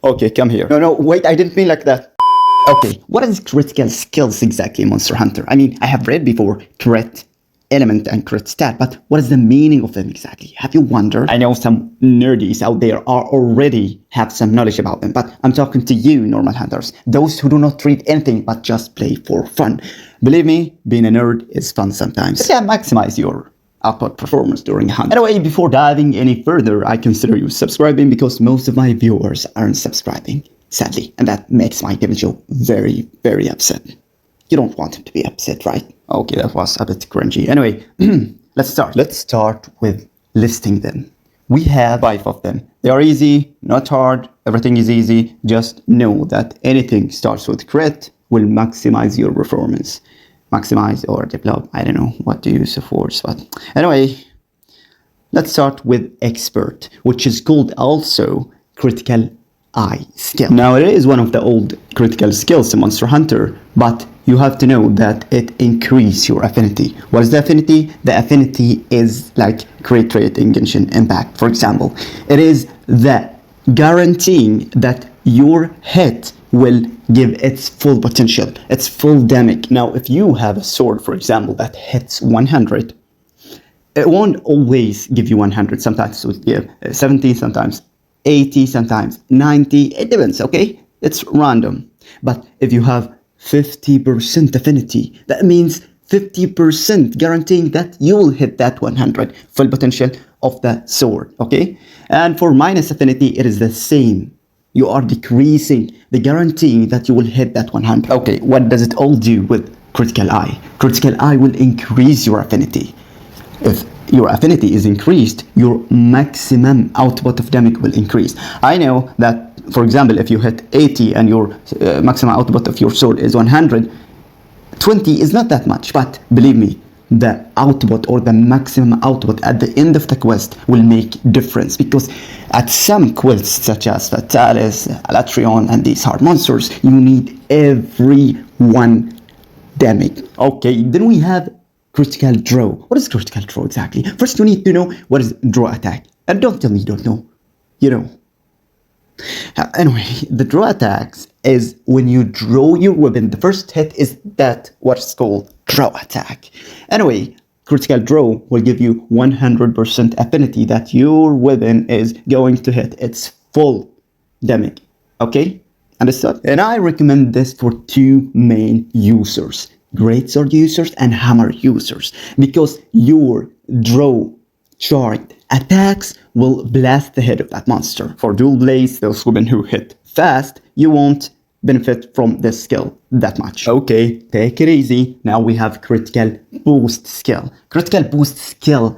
Okay, come here. No, wait, I didn't mean like that. Okay, what is critical skills exactly, Monster Hunter? I mean, I have read before crit element and crit stat, but what is the meaning of them exactly? Have you wondered? I know some nerdies out there are already have some knowledge about them, but I'm talking to you, normal hunters, those who do not read anything but just play for fun. Believe me, being a nerd is fun sometimes. It can maximize your output performance during a hunt. Anyway, before diving any further, I consider you subscribing because most of my viewers aren't subscribing, sadly, and that makes my video very, very upset. You don't want him to be upset, right? Okay, that was a bit cringy. Anyway, let's start. Let's start with listing them. We have 5 of them. They are easy, not hard, everything is easy. Just know that anything starts with crit will maximize your performance. Maximize or develop, I don't know what to use of words, but anyway, let's start with expert, which is called also critical eye skill. Now it is one of the old critical skills in Monster Hunter, but you have to know that it increases your affinity. What is the affinity? The affinity is like crit rate in Genshin Impact, for example. It is the guaranteeing that your hit will give its full potential, its full damage. Now, if you have a sword, for example, that hits 100, it won't always give you 100. Sometimes it will give 70, sometimes 80, sometimes 90. It depends, okay? It's random. But if you have 50% affinity, that means 50% guaranteeing that you will hit that 100 full potential of the sword, okay? And for minus affinity, it is the same. You are decreasing the guarantee that you will hit that 100. Okay, what does it all do with critical eye? Critical eye will increase your affinity. If your affinity is increased, your maximum output of damage will increase. I know that, for example, if you hit 80 and your maximum output of your sword is 100, 20 is not that much, but believe me, the output or the maximum output at the end of the quest will make difference, because at some quests such as Fatalis, Alatrion and these hard monsters, you need every one damage. Okay, then we have critical draw. What is critical draw exactly? First you need to know what is draw attack, and don't tell me you don't know, you know. Anyway, the draw attacks is when you draw your weapon. The first hit is that what's called draw attack. Anyway, critical draw will give you 100% affinity that your weapon is going to hit its full damage. Okay, understood? And I recommend this for 2 main users: greatsword users and hammer users, because your draw charged attacks will blast the head of that monster. For dual blades, those women who hit fast, you won't benefit from this skill that much. Okay, take it easy. Now we have critical boost skill. Critical boost skill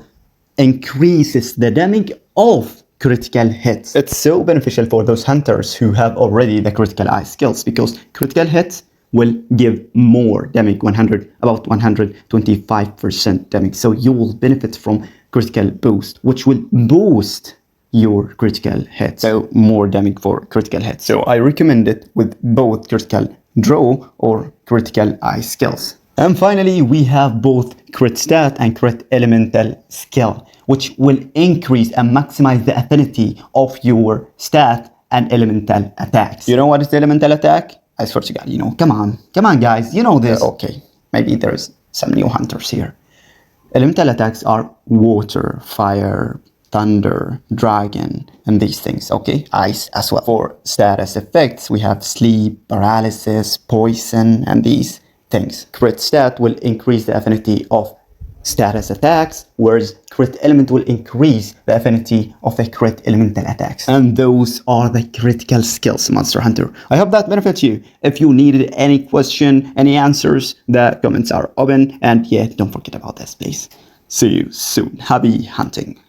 increases the damage of critical hits. It's so beneficial for those hunters who have already the critical eye skills, because critical hits will give more damage, about 125% damage. So you will benefit from critical boost, which will boost your critical hit, so more damage for critical hit. So I recommend it with both critical draw or critical eye skills. And finally, we have both crit stat and crit elemental skill, which will increase and maximize the affinity of your stat and elemental attacks. You know what is the elemental attack? I swear to God, you know, come on guys, you know this. Okay, maybe there's some new hunters here. Elemental attacks are water, fire, thunder, dragon, and these things, okay? Ice as well. For status effects, we have sleep, paralysis, poison, and these things. Crit stat will increase the affinity of status attacks, whereas crit element will increase the affinity of the crit elemental attacks. And those are the critical skills, Monster Hunter. I hope that benefits you. If you needed any question, any answers, the comments are open. And yeah, don't forget about this, please. See you soon. Happy hunting.